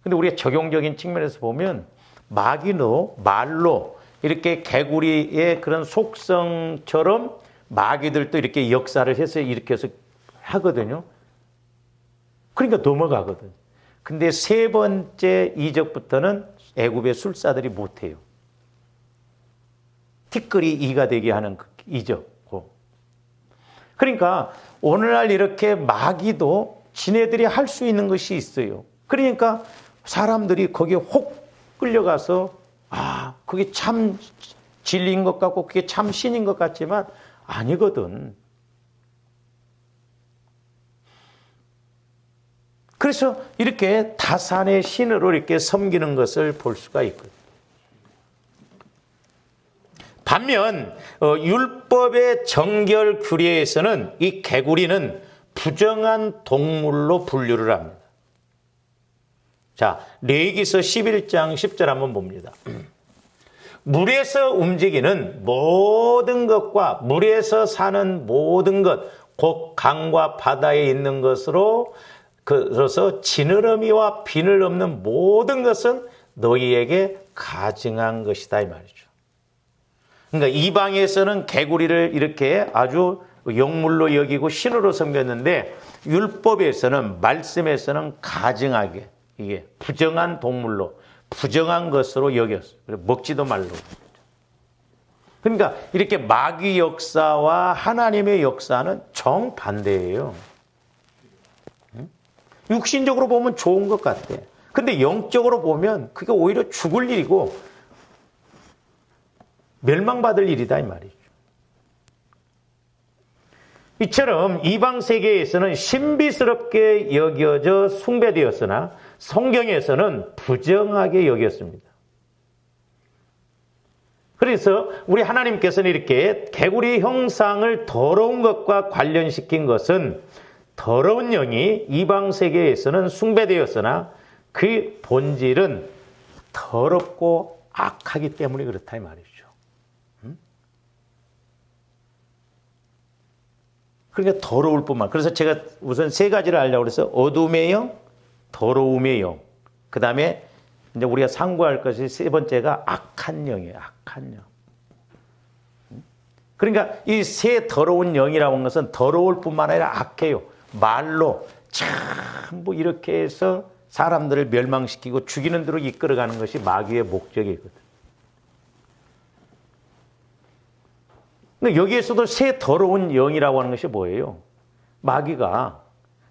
근데 우리가 적용적인 측면에서 보면 마귀도 말로 이렇게 개구리의 그런 속성처럼 마귀들도 이렇게 역사를 해서 이렇게 해서 하거든요. 그러니까 넘어가거든. 근데 세 번째 이적부터는 애굽의 술사들이 못해요. 티끌이 이가 되게 하는 그 이적고. 그러니까 오늘날 이렇게 마귀도 지네들이 할 수 있는 것이 있어요. 그러니까 사람들이 거기에 혹 끌려가서 그게 참 진리인 것 같고 그게 참 신인 것 같지만 아니거든. 그래서 이렇게 다산의 신으로 이렇게 섬기는 것을 볼 수가 있거든. 반면 율법의 정결 규례에서는 이 개구리는 부정한 동물로 분류를 합니다. 자, 레위기서 11장 10절 한번 봅니다. 물에서 움직이는 모든 것과 물에서 사는 모든 것, 곧 강과 바다에 있는 것으로 그래서 지느러미와 비늘 없는 모든 것은 너희에게 가증한 것이다 이 말이죠. 그러니까 이방에서는 개구리를 이렇게 아주 영물로 여기고 신으로 섬겼는데 율법에서는 말씀에서는 가증하게 이게 부정한 동물로 부정한 것으로 여겼어요. 먹지도 말로. 그러니까 이렇게 마귀 역사와 하나님의 역사는 정반대예요. 육신적으로 보면 좋은 것 같아. 근데 영적으로 보면 그게 오히려 죽을 일이고 멸망받을 일이다 이 말이죠. 이처럼 이방 세계에서는 신비스럽게 여겨져 숭배되었으나 성경에서는 부정하게 여겼습니다. 그래서 우리 하나님께서는 이렇게 개구리 형상을 더러운 것과 관련시킨 것은 더러운 영이 이방 세계에서는 숭배되었으나 그 본질은 더럽고 악하기 때문에 그렇다 이 말이죠. 그러니까 더러울 뿐만. 그래서 제가 우선 세 가지를 알려고 그래서 어둠의 영, 더러움의 영. 그 다음에 이제 우리가 상고할 것이 세 번째가 악한 영이에요. 악한 영. 그러니까 이 세 더러운 영이라고 하는 것은 더러울 뿐만 아니라 악해요. 말로 전부 이렇게 해서 사람들을 멸망시키고 죽이는 대로 이끌어가는 것이 마귀의 목적이거든. 근데 여기에서도 새 더러운 영이라고 하는 것이 뭐예요? 마귀가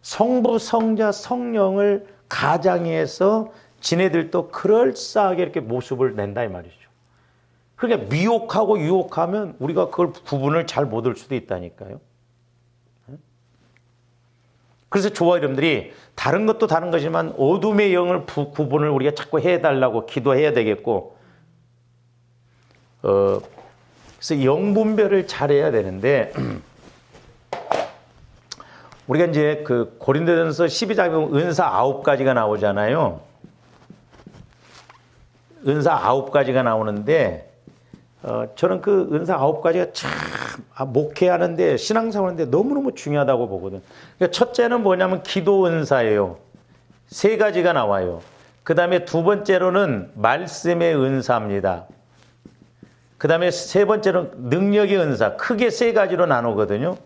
성부, 성자, 성령을 가장해서 지네들도 그럴싸하게 이렇게 모습을 낸다 이 말이죠. 그러니까 미혹하고 유혹하면 우리가 그걸 구분을 잘 못할 수도 있다니까요. 그래서 조화 여러분들이 다른 것도 다른 거지만 어둠의 영을 구분을 우리가 자꾸 해달라고 기도해야 되겠고, 그래서 영분별을 잘해야 되는데, 우리가 이제 그 고린도전서 12장에 보면 은사 9가지가 나오잖아요. 은사 9가지가 나오는데, 저는 그 은사 9가지가 참 목회하는데 신앙생활하는데 너무너무 중요하다고 보거든. 그러니까 첫째는 뭐냐면 기도 은사예요. 3가지가 나와요. 그 다음에 두 번째로는 말씀의 은사입니다. 그 다음에 세 번째로는 능력의 은사. 크게 3가지로 나누거든요.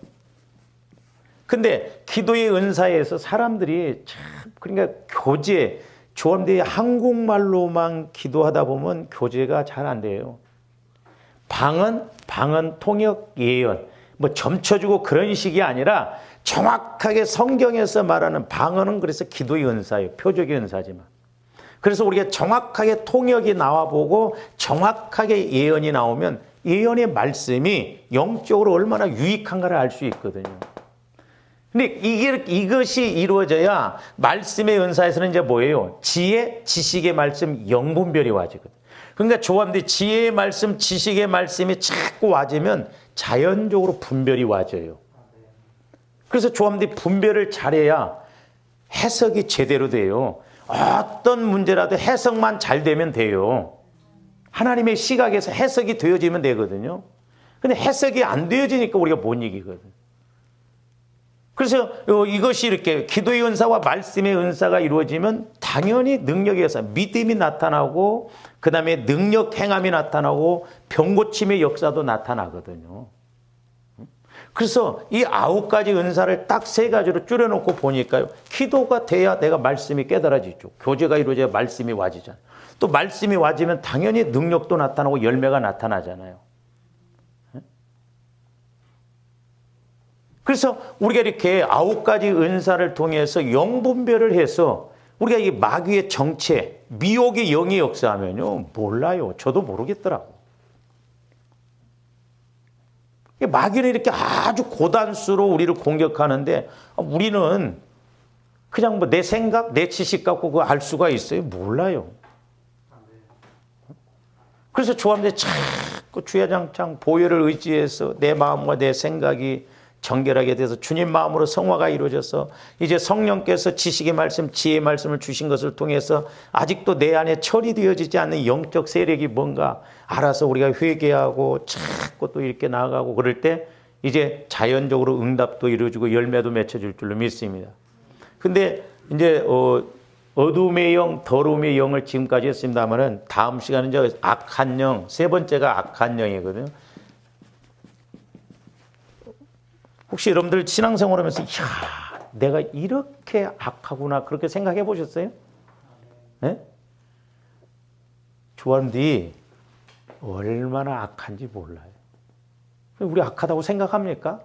근데 기도의 은사에서 사람들이 참 그러니까 교제, 조합대에 한국말로만 기도하다 보면 교제가 잘 안 돼요. 방언, 통역, 예언, 뭐 점쳐주고 그런 식이 아니라 정확하게 성경에서 말하는 방언은 그래서 기도의 은사예요. 표적의 은사지만. 그래서 우리가 정확하게 통역이 나와보고 정확하게 예언이 나오면 예언의 말씀이 영적으로 얼마나 유익한가를 알 수 있거든요. 근데 이것이 이루어져야 말씀의 은사에서는 이제 뭐예요? 지혜, 지식의 말씀, 영분별이 와지거든. 그러니까 조합대 지혜의 말씀, 지식의 말씀이 자꾸 와지면 자연적으로 분별이 와져요. 그래서 조합대 분별을 잘해야 해석이 제대로 돼요. 어떤 문제라도 해석만 잘 되면 돼요. 하나님의 시각에서 해석이 되어지면 되거든요. 근데 해석이 안 되어지니까 우리가 못 이기거든. 그래서 이것이 이렇게 기도의 은사와 말씀의 은사가 이루어지면 당연히 능력의 은사, 믿음이 나타나고 그 다음에 능력 행함이 나타나고 병고침의 역사도 나타나거든요. 그래서 이 9가지 은사를 딱 3가지로 줄여놓고 보니까요. 기도가 돼야 내가 말씀이 깨달아지죠. 교제가 이루어져야 말씀이 와지잖아요. 또 말씀이 와지면 당연히 능력도 나타나고 열매가 나타나잖아요. 그래서 우리가 이렇게 9가지 은사를 통해서 영분별을 해서 우리가 이 마귀의 정체, 미혹의 영이 역사하면요. 몰라요. 저도 모르겠더라고. 마귀는 이렇게 아주 고단수로 우리를 공격하는데 우리는 그냥 뭐 내 생각, 내 지식 갖고 그거 알 수가 있어요? 몰라요. 그래서 조합대 자꾸 주야장창 보혈을 의지해서 내 마음과 내 생각이 정결하게 돼서 주님 마음으로 성화가 이루어져서 이제 성령께서 지식의 말씀, 지혜의 말씀을 주신 것을 통해서 아직도 내 안에 처리되어지지 않는 영적 세력이 뭔가 알아서 우리가 회개하고 자꾸 또 이렇게 나아가고 그럴 때 이제 자연적으로 응답도 이루어지고 열매도 맺혀질 줄로 믿습니다. 근데 이제 어둠의 영, 더러움의 영을 지금까지 했습니다만은 다음 시간은 이제 악한 영, 3번째가 악한 영이거든요. 혹시 여러분들 신앙생활 하면서 이야, 내가 이렇게 악하구나 그렇게 생각해 보셨어요? 네? 조합원들이 얼마나 악한지 몰라요. 우리 악하다고 생각합니까?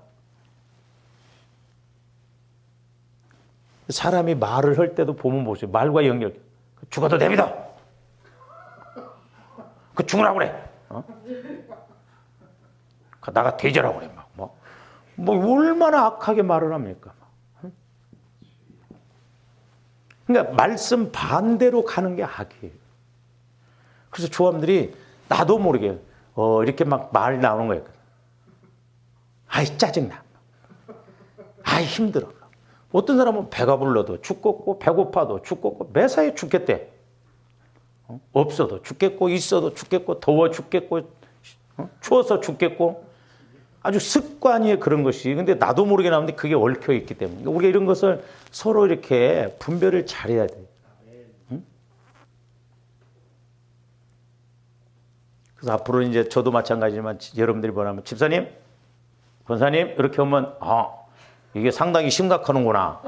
사람이 말을 할 때도 보면 보세요. 말과 연결. 죽어도 됩니다. 그 죽으라고 그래. 나가 대절하고 그래. 뭐 얼마나 악하게 말을 합니까? 그러니까 말씀 반대로 가는 게 악이에요. 그래서 조합들이 나도 모르게 이렇게 막 말 나오는 거예요. 아이 짜증나. 아이 힘들어. 어떤 사람은 배가 불러도 죽겠고 배고파도 죽겠고 매사에 죽겠대. 없어도 죽겠고 있어도 죽겠고 더워 죽겠고 추워서 죽겠고 아주 습관이에요 그런 것이. 근데 나도 모르게 나오는데 그게 얽혀 있기 때문에 우리가 이런 것을 서로 이렇게 분별을 잘해야 돼요. 그래서 앞으로 이제 저도 마찬가지지만 여러분들이 보면 집사님, 권사님 이렇게 오면 이게 상당히 심각하는구나.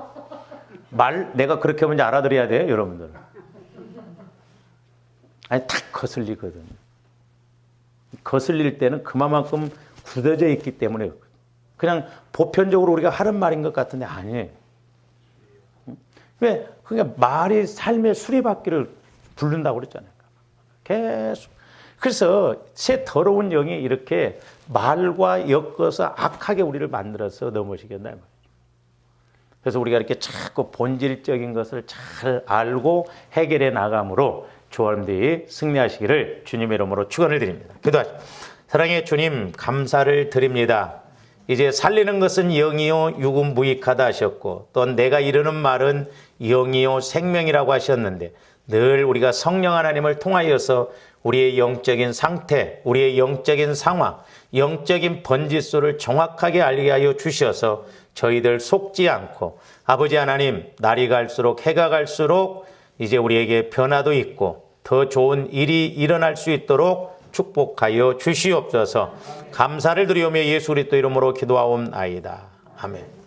내가 그렇게 하면 이제 알아들어야 돼요, 여러분들. 아니 탁 거슬리거든. 거슬릴 때는 그만큼 굳어져 있기 때문에 그냥 보편적으로 우리가 하는 말인 것 같은데 아니에요. 왜? 그러니까 말이 삶의 수레바퀴를 굴른다고 그랬잖아요. 계속. 그래서 새 더러운 영이 이렇게 말과 엮어서 악하게 우리를 만들어서 넘어지겠나 말이에요. 그래서 우리가 이렇게 자꾸 본질적인 것을 잘 알고 해결해 나감으로 조언들이 승리하시기를 주님의 이름으로 축원을 드립니다. 기도하시죠. 사랑의 주님 감사를 드립니다. 이제 살리는 것은 영이요 육은 무익하다 하셨고 또 내가 이르는 말은 영이요 생명이라고 하셨는데 늘 우리가 성령 하나님을 통하여서 우리의 영적인 상태, 우리의 영적인 상황, 영적인 번지수를 정확하게 알게 하여 주셔서 저희들 속지 않고 아버지 하나님 날이 갈수록 해가 갈수록 이제 우리에게 변화도 있고 더 좋은 일이 일어날 수 있도록 축복하여 주시옵소서. 감사를 드리오며 예수 그리스도 이름으로 기도하옵나이다. 아멘.